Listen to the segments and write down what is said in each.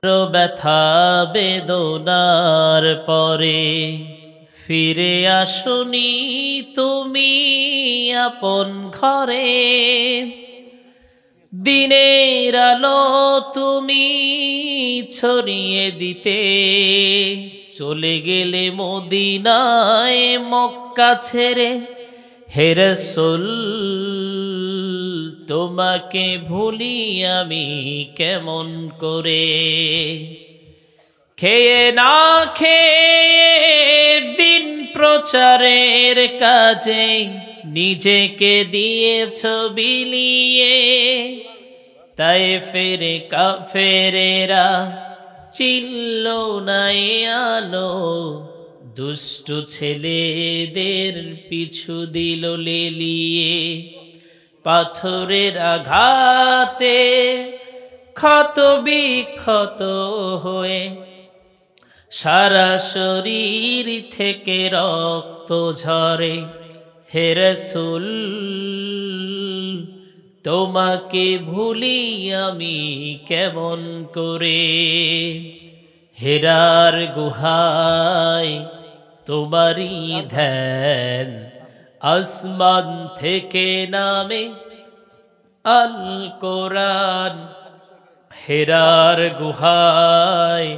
ব্যথা বেদনার পরে ফিরে আসনি তুমি আপন ঘরে। দিনের আলো তুমি ছড়িয়ে দিতে চলে গেলে মদিনায় মক্কা ছেড়ে। হে রাসূল তোমাকে ভুলি আমি কেমন করে। খেয়ে না খেয়ে দিন প্রচারের কাজে নিজেকে দিয়েছ বিলিয়ে। তাই ফেরে কাফেরেরা চিল্ল নাই আলো, দুষ্টু ছেলেদের পিছু দিল লেলিয়ে। পাথরের আঘাতে ক্ষত বিক্ষত হয়ে সারা শরীর থেকে রক্ত ঝরে। হে রাসূল তোমাকে ভুলি আমি কেমন করে। হেরার গুহায় তোমারই ধ্যান, আসমান থেকে নামে আল কোরআন। হেরার গুহায়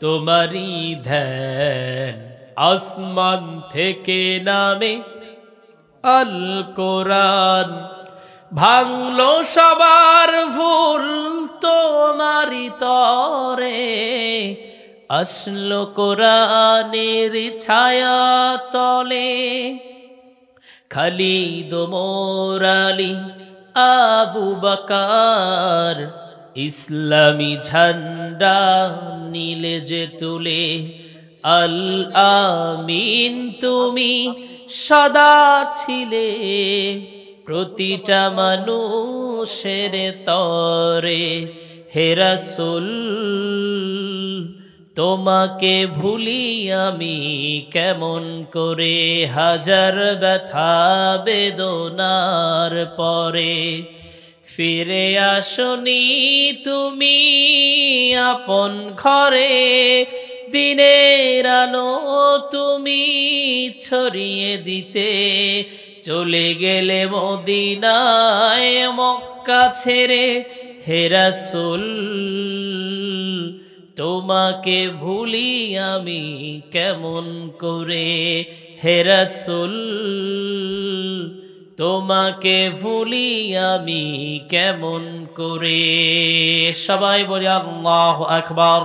তোমারই ধ্যান, আসমান থেকে নামে আল কোরআন। ভাঙলো সবার ভুল তোমারই তরে, আসলো কোরআনের ছায়া তলে। খালিদ ওমর আলী আবু বকর ইসলামী ঝান্ডা নীলে যে তুলে। আল আমিন তুমি সদা ছিলে প্রতিটা মানুষের তরে। হে রাসূল তোমাকে ভুলি আমি কেমন করে। হাজার ব্যথা বেদনার পরে ফিরে আসনি তুমি আপন ঘরে। দিনের আলো তুমি ছড়িয়ে দিতে চলে গেলে মদিনায় মক্কা ছেড়ে। হে রাসূল তোমাকে ভুলি আমি কেমন করে। হে রাসূল তোমাকে ভুলি আমি কেমন করে। সবাই বলি আল্লাহু আকবার।